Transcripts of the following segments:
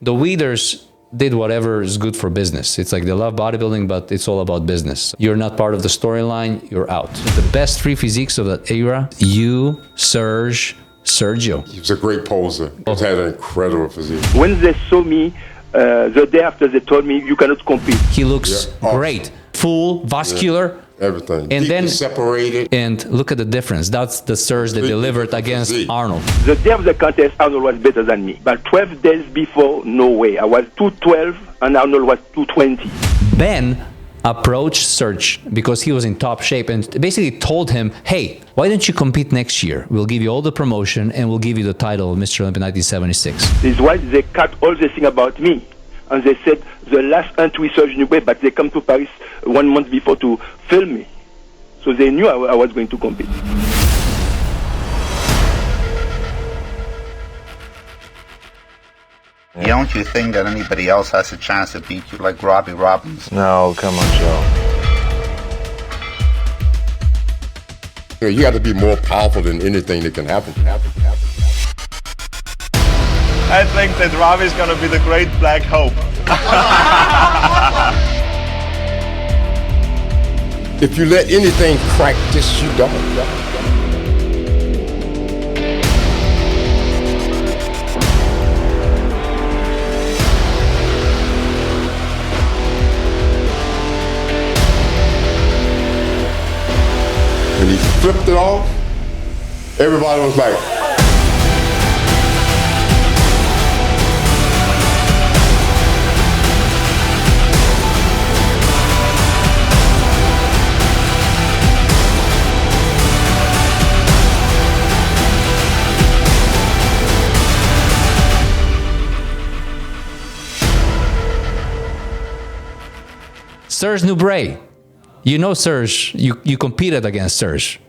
The Weeders did whatever is good for business. It's like they love bodybuilding, but it's all about business. You're not part of the storyline, you're out. The best three physiques of that era, you, Serge, Sergio. He was a great poser. He had an incredible physique. When they saw me, the day after they told me, you cannot compete. He looks great. Full, vascular. Everything. And Deeply then separated. And look at the difference. That's the Serge that delivered against Arnold. The day of the contest, Arnold was better than me. But 12 days before, no way. I was 212 and Arnold was 220. Ben approached Serge because he was in top shape and basically told him, hey, why don't you compete next year? We'll give you all the promotion and we'll give you the title of Mr. Olympia 1976. This is why they cut all the thing about me. And they said the last entry Serge Nubret, but they come to Paris 1 month before to film me. So they knew I was going to compete. Don't you think that anybody else has a chance to beat you like Robby Robinson? No, come on, Joe. You got to be more powerful than anything that can happen. I think that Robby's gonna be the great black hope. If you let anything crack, just you don't. When he flipped it off, everybody was like, Serge Nubret. You know Serge, you competed against Serge.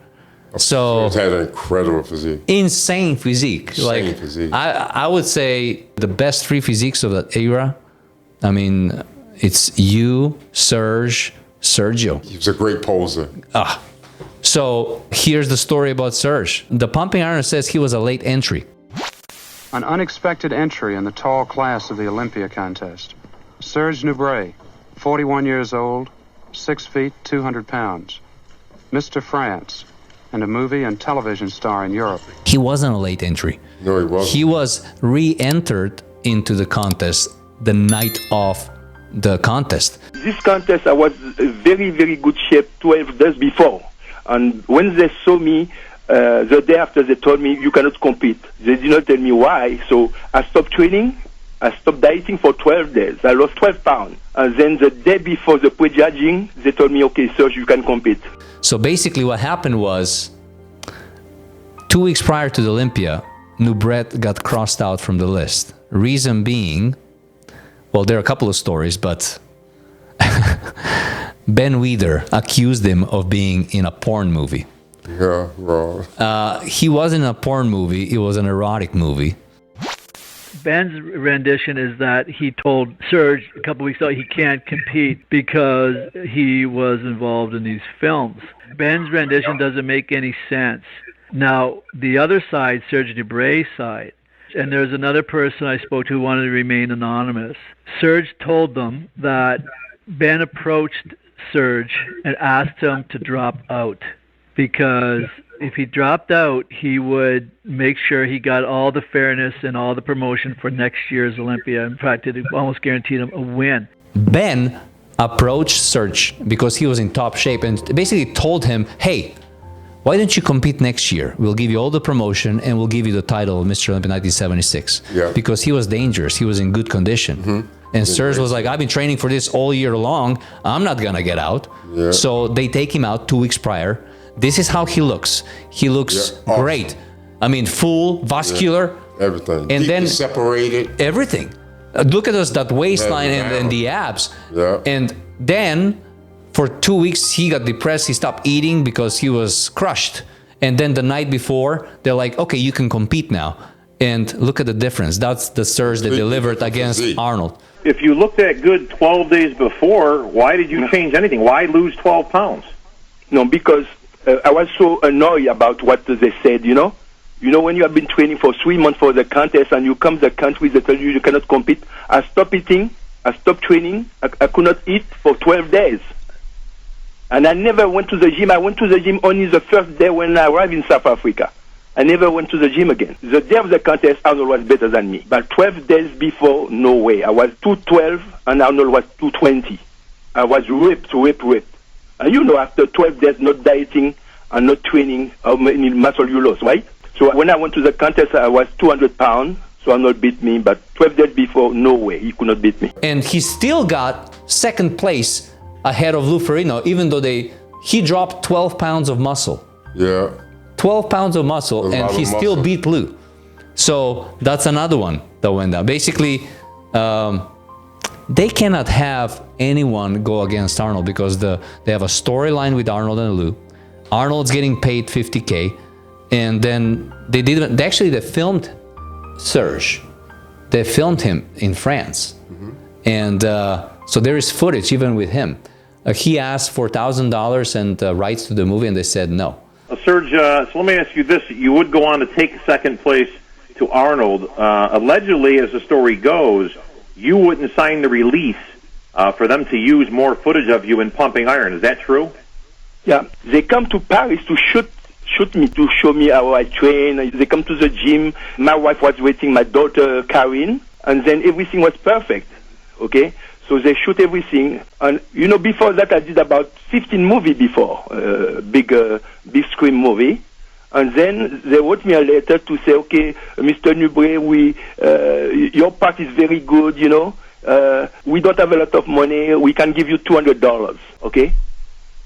So he had an incredible physique. Insane physique. Insane physique. I would say the best three physiques of that era. I mean, it's you, Serge, Sergio. He was a great poser. So here's the story about Serge. The pumping iron says he was a late entry. An unexpected entry in the tall class of the Olympia contest. Serge Nubret, 41 years old, 6 feet, 200 pounds. Mr. France, and a movie and television star in Europe. He wasn't a late entry. No, he wasn't. He was re-entered into the contest the night of the contest. This contest, I was in very, very good shape 12 days before. And when they saw me, the day after they told me, you cannot compete. They did not tell me why. So I stopped training. I stopped dieting for 12 days. I lost 12 pounds. And then the day before the prejudging, they told me, okay, Serge, you can compete. So basically what happened was, 2 weeks prior to the Olympia, Nubret got crossed out from the list. Reason being, well, there are a couple of stories, but Ben Weider accused him of being in a porn movie. Yeah, wrong. He wasn't in a porn movie, it was an erotic movie. Ben's rendition is that he told Serge a couple weeks ago he can't compete because he was involved in these films. Ben's rendition doesn't make any sense. Now, the other side, Serge Nubret's side, and there's another person I spoke to who wanted to remain anonymous. Serge told them that Ben approached Serge and asked him to drop out because if he dropped out, he would make sure he got all the fairness and all the promotion for next year's Olympia. In fact, it almost guaranteed him a win. Ben approached Serge because he was in top shape and basically told him, hey, why don't you compete next year? We'll give you all the promotion and we'll give you the title of Mr. Olympia 1976. Yeah. Because he was dangerous. He was in good condition. Mm-hmm. And Serge was like, I've been training for this all year long. I'm not going to get out. Yeah. So they take him out 2 weeks prior. This is how he looks. He looks great. I mean, full, vascular. Everything. And Deeply then separated. Everything. Look at us, that waistline and the abs. Yeah. And then for 2 weeks, he got depressed. He stopped eating because he was crushed. And then the night before, they're like, okay, you can compete now. And look at the difference. That's the Serge that delivered against Arnold. If you looked that good 12 days before, why did you change anything? Why lose 12 pounds? No, because I was so annoyed about what they said, you know. You know, when you have been training for 3 months for the contest and you come to the country, they tell you you cannot compete. I stopped eating. I stopped training. I could not eat for 12 days. And I never went to the gym. I went to the gym only the first day when I arrived in South Africa. I never went to the gym again. The day of the contest, Arnold was better than me. But 12 days before, no way. I was 212 and Arnold was 220. I was ripped. And you know, after 12 days not dieting and not training, how many muscle you lost, right? So when I went to the contest, I was 200 pounds. So Arnold beat me. But 12 days before, no way. He could not beat me. And he still got second place ahead of Lou Ferrigno, even though he dropped 12 pounds of muscle. Yeah. 12 pounds of muscle, and he still beat Lou. So that's another one that went down. Basically, they cannot have anyone go against Arnold because they have a storyline with Arnold and Lou. Arnold's getting paid $50K, and then they filmed Serge. They filmed him in France, and so there is footage even with him. He asked for $1,000 and rights to the movie, and they said no. Serge, so let me ask you this. You would go on to take second place to Arnold. Allegedly, as the story goes, you wouldn't sign the release for them to use more footage of you in pumping iron. Is that true? Yeah. They come to Paris to shoot me, to show me how I train. They come to the gym. My wife was waiting, my daughter, Karine, and then everything was perfect. Okay? So they shoot everything. And, you know, before that, I did about 15 movies before, big screen movie. And then they wrote me a letter to say, okay, Mr. Nubret, your part is very good, you know. We don't have a lot of money. We can give you $200, okay?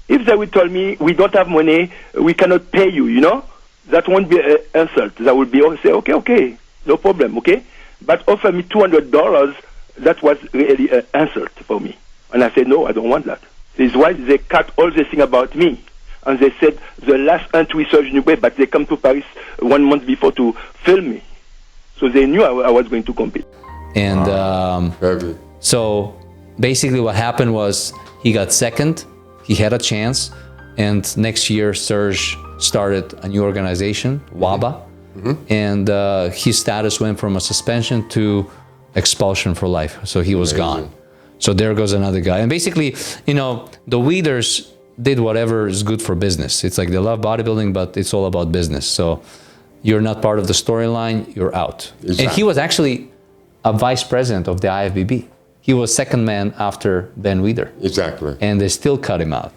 If they would tell me, we don't have money, we cannot pay you, you know, that won't be an insult. That would be, say, okay, no problem, okay? But offer me $200, that was really an insult for me. And I said, no, I don't want that. This is why they cut all the thing about me. And they said, the last entry, Serge Nubret, but they come to Paris 1 month before to film me. So they knew I was going to compete. And so basically what happened was he got second, he had a chance, and next year Serge started a new organization, WABA, and his status went from a suspension to expulsion for life. So he was gone. So there goes another guy. And basically, you know, the Weeders did whatever is good for business. It's like they love bodybuilding, but it's all about business. So you're not part of the storyline, you're out. Exactly. And he was actually a vice president of the IFBB. He was second man after Ben Weider. Exactly. And they still cut him out.